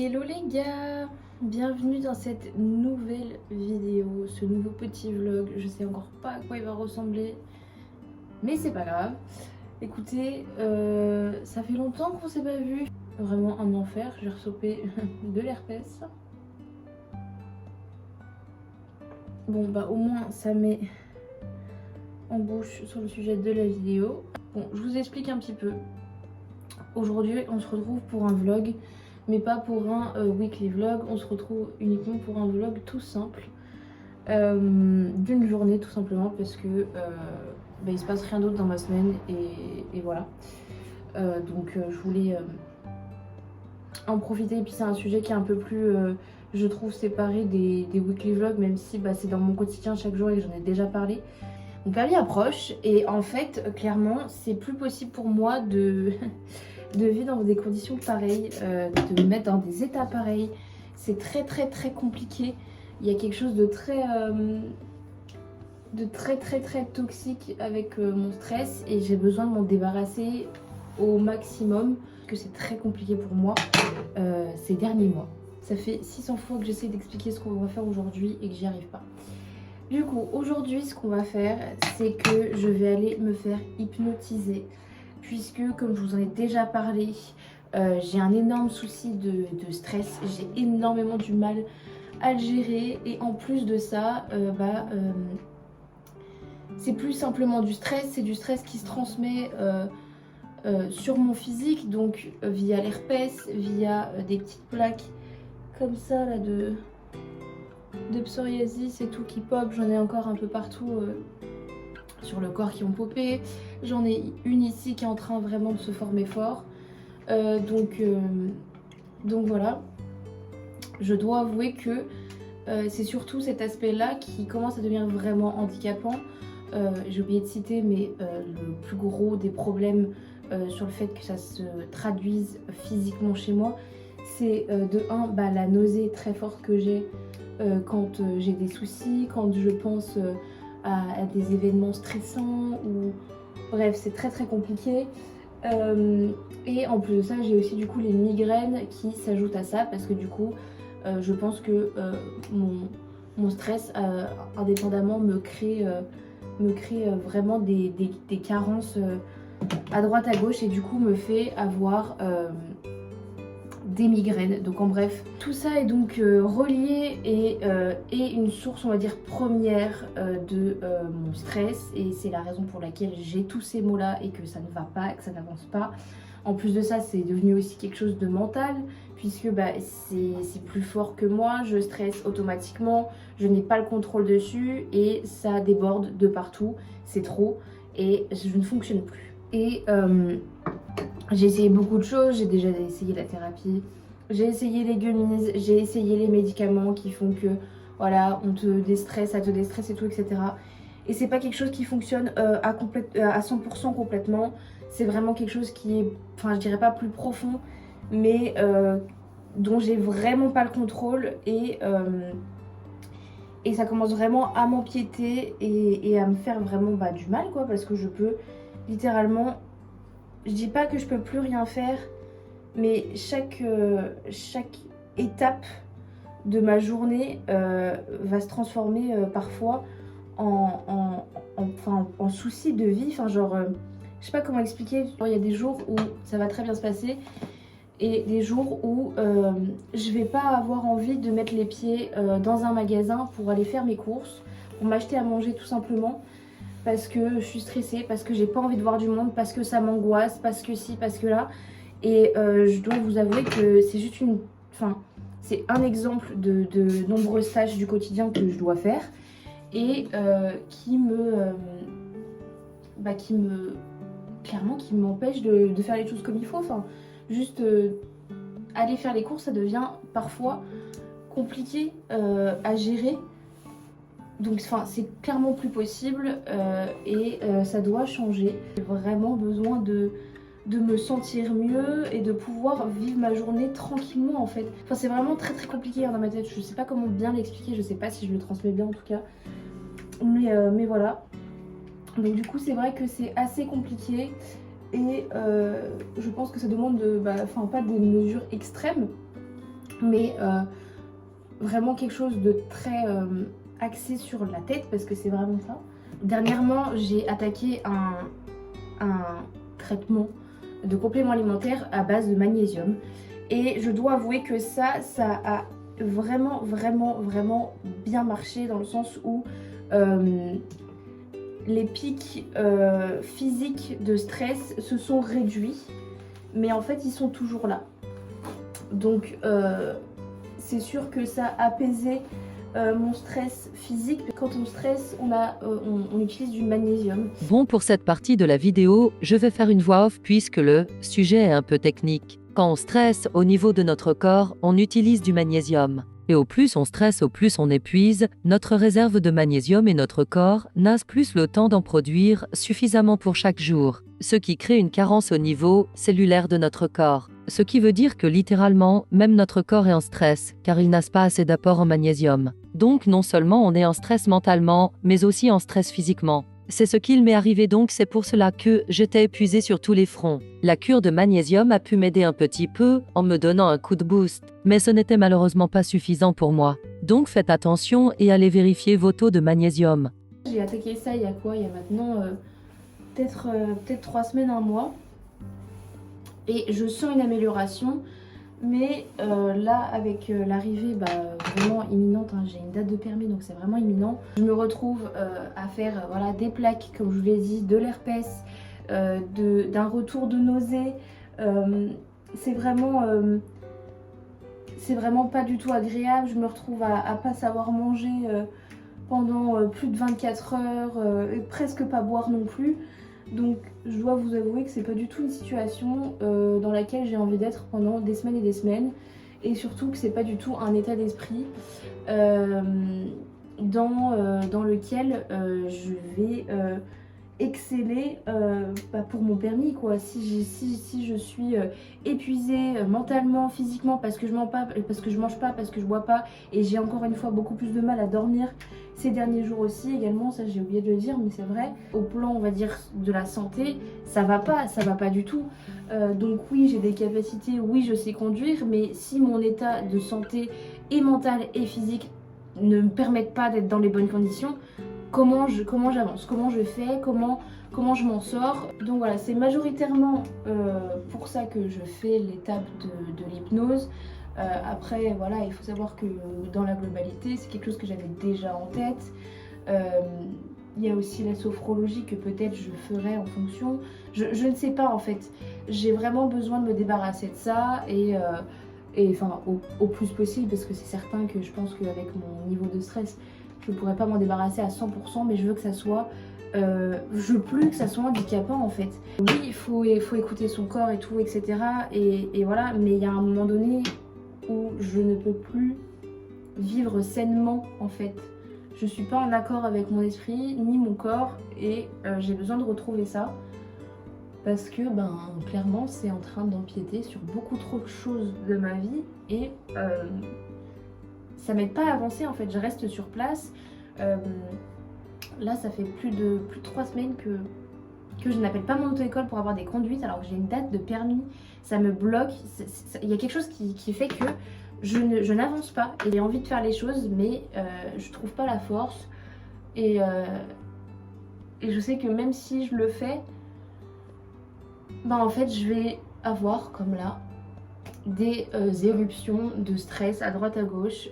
Hello les gars, bienvenue dans cette nouvelle vidéo, ce nouveau petit vlog. Je sais encore pas à quoi il va ressembler, mais c'est pas grave. Écoutez, ça fait longtemps qu'on s'est pas vu. Vraiment un enfer, j'ai rechopé de l'herpès. Bon bah au moins ça met en bouche sur le sujet de la vidéo. Bon, je vous explique un petit peu. Aujourd'hui on se retrouve pour un vlog, mais pas pour un weekly vlog. On se retrouve uniquement pour un vlog tout simple d'une journée, tout simplement parce que il se passe rien d'autre dans ma semaine et voilà. Donc je voulais en profiter, et puis c'est un sujet qui est un peu plus je trouve séparé des weekly vlogs, même si c'est dans mon quotidien chaque jour et j'en ai déjà parlé. Mon permis approche et en fait clairement c'est plus possible pour moi de de vivre dans des conditions pareilles, de me mettre dans des états pareils. C'est très compliqué. Il y a quelque chose de très toxique avec mon stress et j'ai besoin de m'en débarrasser au maximum, parce que c'est très compliqué pour moi ces derniers mois. Ça fait 600 fois que j'essaie d'expliquer ce qu'on va faire aujourd'hui et que j'y arrive pas. Du coup, aujourd'hui, ce qu'on va faire, c'est que je vais aller me faire hypnotiser. Puisque, comme je vous en ai déjà parlé, j'ai un énorme souci de stress. J'ai énormément du mal à le gérer. Et en plus de ça, c'est plus simplement du stress. C'est du stress qui se transmet sur mon physique. Donc via l'herpès, via des petites plaques comme ça là de psoriasis et tout qui pop. J'en ai encore un peu partout sur le corps qui ont popé. J'en ai une ici qui est en train vraiment de se former fort. Donc voilà. Je dois avouer que c'est surtout cet aspect-là qui commence à devenir vraiment handicapant. J'ai oublié de citer, mais le plus gros des problèmes sur le fait que ça se traduise physiquement chez moi, c'est de 1, la nausée très forte que j'ai quand j'ai des soucis, quand je pense à des événements stressants ou bref, c'est très compliqué. Et en plus de ça, j'ai aussi du coup les migraines qui s'ajoutent à ça, parce que du coup je pense que mon stress indépendamment me crée vraiment des carences à droite à gauche, et du coup me fait avoir des migraines. Donc en bref, tout ça est donc relié et une source, on va dire, première de mon stress, et c'est la raison pour laquelle j'ai tous ces mots là et que ça ne va pas, que ça n'avance pas. En plus de ça, c'est devenu aussi quelque chose de mental, puisque c'est plus fort que moi, je stresse automatiquement, je n'ai pas le contrôle dessus et ça déborde de partout, c'est trop et je ne fonctionne plus. Et j'ai essayé beaucoup de choses, j'ai déjà essayé la thérapie, j'ai essayé les gummies, j'ai essayé les médicaments qui font que voilà, on te déstresse, ça te déstresse et tout, etc. Et c'est pas quelque chose qui fonctionne à 100% complètement. C'est vraiment quelque chose qui est, enfin je dirais pas plus profond, mais dont j'ai vraiment pas le contrôle, et ça commence vraiment à m'empiéter et à me faire vraiment du mal quoi, parce que je peux littéralement, je dis pas que je peux plus rien faire, mais chaque étape de ma journée va se transformer parfois en souci de vie. Enfin genre, je sais pas comment expliquer. Il y a des jours où ça va très bien se passer et des jours où je vais pas avoir envie de mettre les pieds dans un magasin pour aller faire mes courses, pour m'acheter à manger tout simplement, parce que je suis stressée, parce que j'ai pas envie de voir du monde, parce que ça m'angoisse, parce que ci, parce que là. Et je dois vous avouer que c'est juste c'est un exemple de nombreuses tâches du quotidien que je dois faire et qui m'empêche de faire les choses comme il faut. Enfin, juste aller faire les courses, ça devient parfois compliqué à gérer. Donc c'est clairement plus possible et ça doit changer. J'ai vraiment besoin de me sentir mieux et de pouvoir vivre ma journée tranquillement en fait. Enfin c'est vraiment très compliqué dans ma tête, je sais pas comment bien l'expliquer, je sais pas si je le transmets bien en tout cas. Mais voilà. Donc du coup c'est vrai que c'est assez compliqué et je pense que ça demande pas des mesures extrêmes, mais vraiment quelque chose de très axé sur la tête parce que c'est vraiment ça. Dernièrement, j'ai attaqué un traitement de complément alimentaire à base de magnésium et je dois avouer que ça a vraiment bien marché dans le sens où les pics physiques de stress se sont réduits, mais en fait ils sont toujours là. Donc c'est sûr que ça a apaisé mon stress physique. Quand on stresse, on utilise du magnésium. Bon, pour cette partie de la vidéo, je vais faire une voix off puisque le sujet est un peu technique. Quand on stresse au niveau de notre corps, on utilise du magnésium. Et au plus on stresse, au plus on épuise notre réserve de magnésium et notre corps n'a plus le temps d'en produire suffisamment pour chaque jour, ce qui crée une carence au niveau cellulaire de notre corps. Ce qui veut dire que littéralement, même notre corps est en stress, car il n'a pas assez d'apport en magnésium. Donc non seulement on est en stress mentalement, mais aussi en stress physiquement. C'est ce qu'il m'est arrivé, donc c'est pour cela que j'étais épuisée sur tous les fronts. La cure de magnésium a pu m'aider un petit peu en me donnant un coup de boost, mais ce n'était malheureusement pas suffisant pour moi. Donc faites attention et allez vérifier vos taux de magnésium. J'ai attaqué ça il y a quoi? Il y a maintenant peut-être 3 semaines, 1 mois. Et je sens une amélioration. Mais là, avec l'arrivée vraiment imminente, hein, j'ai une date de permis, donc c'est vraiment imminent. Je me retrouve à faire voilà, des plaques, comme je vous l'ai dit, de l'herpès, d'un retour de nausée. C'est vraiment pas du tout agréable. Je me retrouve à pas savoir manger pendant plus de 24 heures, et presque pas boire non plus. Donc je dois vous avouer que c'est pas du tout une situation dans laquelle j'ai envie d'être pendant des semaines et des semaines, et surtout que c'est pas du tout un état d'esprit dans lequel je vais exceller pour mon permis quoi. Si je suis épuisée mentalement, physiquement parce que je mange pas, parce que je bois pas, et j'ai encore une fois beaucoup plus de mal à dormir ces derniers jours aussi également, ça j'ai oublié de le dire mais c'est vrai. Au plan on va dire de la santé, ça va pas du tout. Donc oui, j'ai des capacités, oui je sais conduire, mais si mon état de santé et mental et physique ne me permettent pas d'être dans les bonnes conditions, comment j'avance, comment je fais, comment je m'en sors. Donc voilà, c'est majoritairement pour ça que je fais l'étape de l'hypnose. Après voilà, il faut savoir que dans la globalité, c'est quelque chose que j'avais déjà en tête. Il y a aussi la sophrologie que peut-être je ferai en fonction. Je ne sais pas en fait. J'ai vraiment besoin de me débarrasser de ça et enfin au plus possible, parce que c'est certain que je pense qu'avec mon niveau de stress, je ne pourrais pas m'en débarrasser à 100%, mais je veux que ça soit je veux plus que ça soit handicapant en fait. Oui, il faut écouter son corps et tout, etc. Et voilà, mais il y a un moment donné où je ne peux plus vivre sainement en fait. Je suis pas en accord avec mon esprit ni mon corps, et j'ai besoin de retrouver ça. Parce que clairement c'est en train d'empiéter sur beaucoup trop de choses de ma vie, et ça m'aide pas à avancer en fait, je reste sur place. Là ça fait plus de 3 semaines que je n'appelle pas mon auto-école pour avoir des conduites alors que j'ai une date de permis. Ça me bloque, il y a quelque chose qui fait que je n'avance pas, et j'ai envie de faire les choses mais je trouve pas la force, et je sais que même si je le fais, en fait je vais avoir comme là des éruptions de stress à droite à gauche,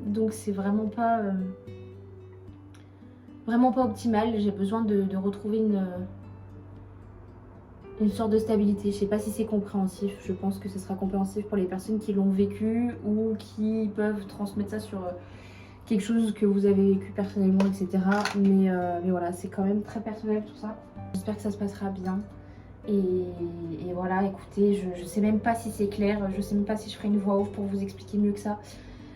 donc c'est vraiment pas optimal. J'ai besoin de retrouver une sorte de stabilité. Je sais pas si c'est compréhensif, je pense que ce sera compréhensif pour les personnes qui l'ont vécu ou qui peuvent transmettre ça sur quelque chose que vous avez vécu personnellement, etc. Mais voilà, c'est quand même très personnel tout ça. J'espère que ça se passera bien. Et voilà, écoutez, je sais même pas si c'est clair, je sais même pas si je ferai une voix off pour vous expliquer mieux que ça.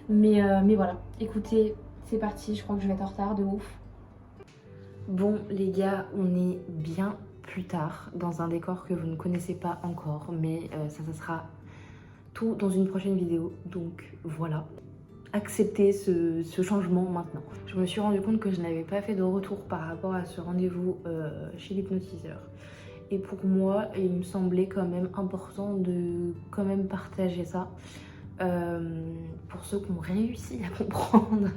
Mais voilà, écoutez, c'est parti, je crois que je vais être en retard de ouf. Bon les gars, on est bien plus tard dans un décor que vous ne connaissez pas encore, mais ça sera tout dans une prochaine vidéo, donc voilà. Accepter ce changement maintenant. Je me suis rendu compte que je n'avais pas fait de retour par rapport à ce rendez-vous chez l'hypnotiseur. Et pour moi, il me semblait quand même important de partager ça. Pour ceux qui ont réussi à comprendre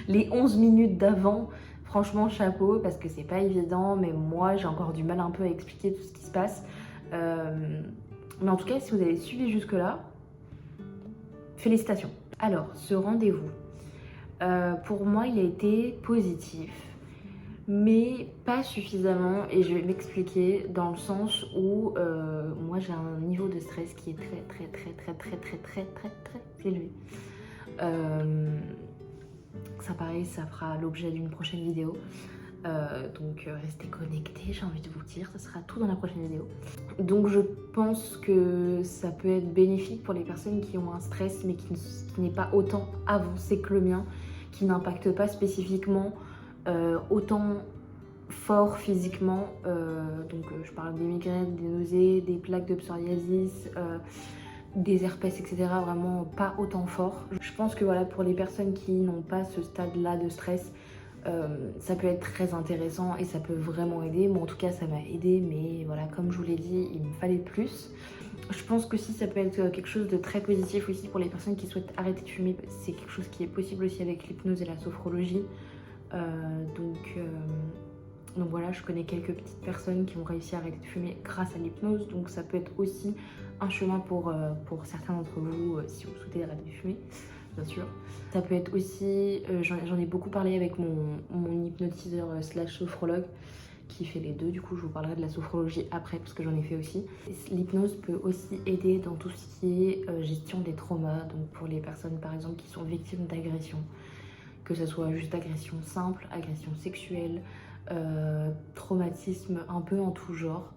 les 11 minutes d'avant, franchement chapeau, parce que c'est pas évident, mais moi j'ai encore du mal un peu à expliquer tout ce qui se passe. Mais en tout cas, si vous avez suivi jusque là, félicitations. Alors, ce rendez-vous, pour moi il a été positif, mais pas suffisamment, et je vais m'expliquer, dans le sens où moi j'ai un niveau de stress qui est très élevé. Ça pareil, ça fera l'objet d'une prochaine vidéo. Donc restez connectés, j'ai envie de vous dire, ça sera tout dans la prochaine vidéo. Donc je pense que ça peut être bénéfique pour les personnes qui ont un stress mais qui n'est pas autant avancé que le mien, qui n'impacte pas spécifiquement autant fort physiquement. Je parle des migraines, des nausées, des plaques de psoriasis, des herpès, etc. Vraiment pas autant fort. Je pense que voilà, pour les personnes qui n'ont pas ce stade-là de stress, ça peut être très intéressant et ça peut vraiment aider. Moi en tout cas ça m'a aidé, mais voilà, comme je vous l'ai dit, il me fallait plus. Je pense que si ça peut être quelque chose de très positif aussi pour les personnes qui souhaitent arrêter de fumer, c'est quelque chose qui est possible aussi avec l'hypnose et la sophrologie. Donc voilà, je connais quelques petites personnes qui ont réussi à arrêter de fumer grâce à l'hypnose, donc ça peut être aussi un chemin pour certains d'entre vous si vous souhaitez arrêter de fumer, bien sûr. Ça peut être aussi, j'en ai beaucoup parlé avec mon hypnotiseur slash sophrologue qui fait les deux, du coup je vous parlerai de la sophrologie après parce que j'en ai fait aussi. L'hypnose peut aussi aider dans tout ce qui est gestion des traumas, donc pour les personnes par exemple qui sont victimes d'agressions, que ce soit juste agression simple, agression sexuelle, traumatisme un peu en tout genre.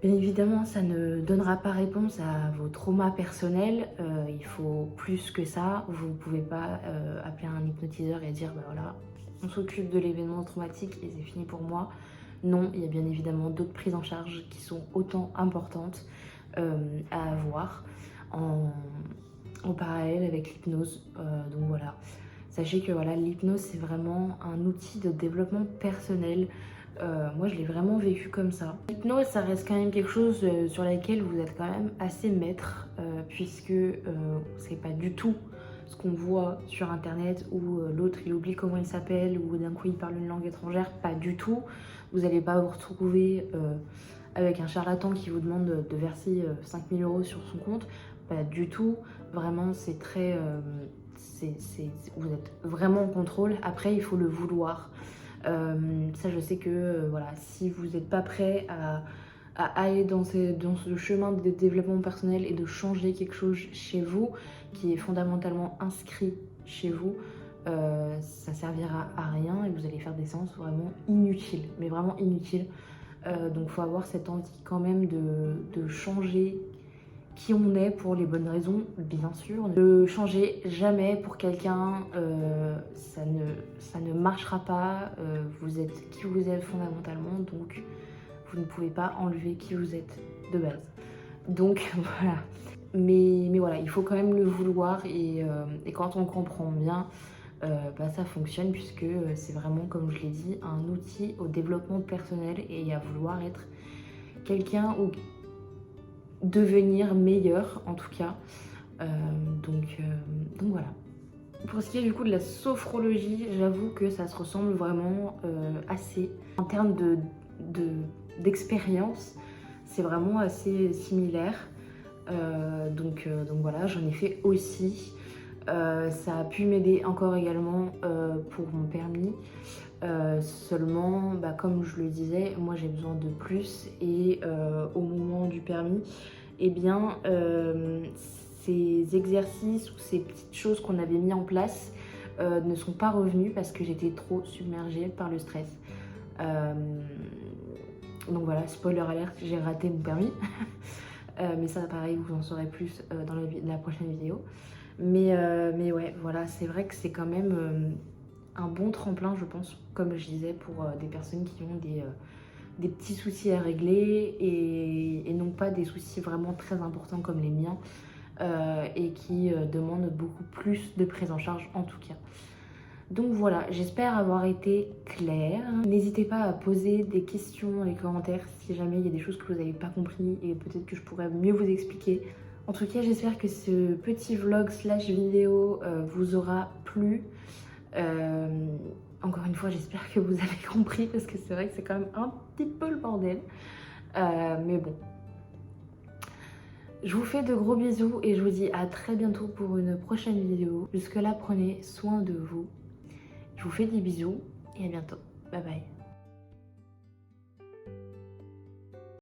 Bien évidemment, ça ne donnera pas réponse à vos traumas personnels, il faut plus que ça. Vous ne pouvez pas appeler un hypnotiseur et dire bah voilà, on s'occupe de l'événement traumatique et c'est fini pour moi. Non, il y a bien évidemment d'autres prises en charge qui sont autant importantes à avoir en parallèle avec l'hypnose. Donc voilà, sachez que voilà, l'hypnose c'est vraiment un outil de développement personnel. Moi je l'ai vraiment vécu comme ça. L'hypnose ça reste quand même quelque chose sur laquelle vous êtes quand même assez maître, puisque c'est pas du tout ce qu'on voit sur internet où l'autre il oublie comment il s'appelle ou d'un coup il parle une langue étrangère, pas du tout. Vous n'allez pas vous retrouver avec un charlatan qui vous demande de verser 5000 € sur son compte, pas du tout. Vraiment c'est très... vous êtes vraiment en contrôle. Après il faut le vouloir. Ça je sais que voilà, si vous n'êtes pas prêt à aller dans ce chemin de développement personnel et de changer quelque chose chez vous qui est fondamentalement inscrit chez vous, ça servira à rien et vous allez faire des séances vraiment inutiles, mais vraiment inutiles. Donc il faut avoir cette envie quand même de changer qui on est pour les bonnes raisons, bien sûr. Ne changez jamais pour quelqu'un, ça ne marchera pas. Vous êtes qui vous êtes fondamentalement, donc vous ne pouvez pas enlever qui vous êtes de base. Donc voilà. Mais voilà, il faut quand même le vouloir et quand on comprend bien, ça fonctionne puisque c'est vraiment, comme je l'ai dit, un outil au développement personnel et à vouloir être quelqu'un ou devenir meilleur en tout cas. Donc voilà. Pour ce qui est du coup de la sophrologie, j'avoue que ça se ressemble vraiment assez. En termes d'expérience, c'est vraiment assez similaire. Donc voilà, j'en ai fait aussi. Ça a pu m'aider encore également pour mon permis. Seulement, comme je le disais, moi j'ai besoin de plus et au moment du permis, eh bien, ces exercices ou ces petites choses qu'on avait mis en place ne sont pas revenus parce que j'étais trop submergée par le stress. Donc voilà, spoiler alert, j'ai raté mon permis. Mais ça pareil, vous en saurez plus dans la prochaine vidéo. Mais ouais, voilà, c'est vrai que c'est quand même un bon tremplin, je pense, comme je disais, pour des personnes qui ont des petits soucis à régler et non pas des soucis vraiment très importants comme les miens et qui demandent beaucoup plus de prise en charge en tout cas. Donc voilà, j'espère avoir été claire. N'hésitez pas à poser des questions dans les commentaires si jamais il y a des choses que vous n'avez pas compris et peut-être que je pourrais mieux vous expliquer. En tout cas, j'espère que ce petit vlog slash vidéo vous aura plu. Encore une fois, j'espère que vous avez compris parce que c'est vrai que c'est quand même un petit peu le bordel. Mais bon. Je vous fais de gros bisous et je vous dis à très bientôt pour une prochaine vidéo. Jusque là, prenez soin de vous. Je vous fais des bisous et à bientôt. Bye bye.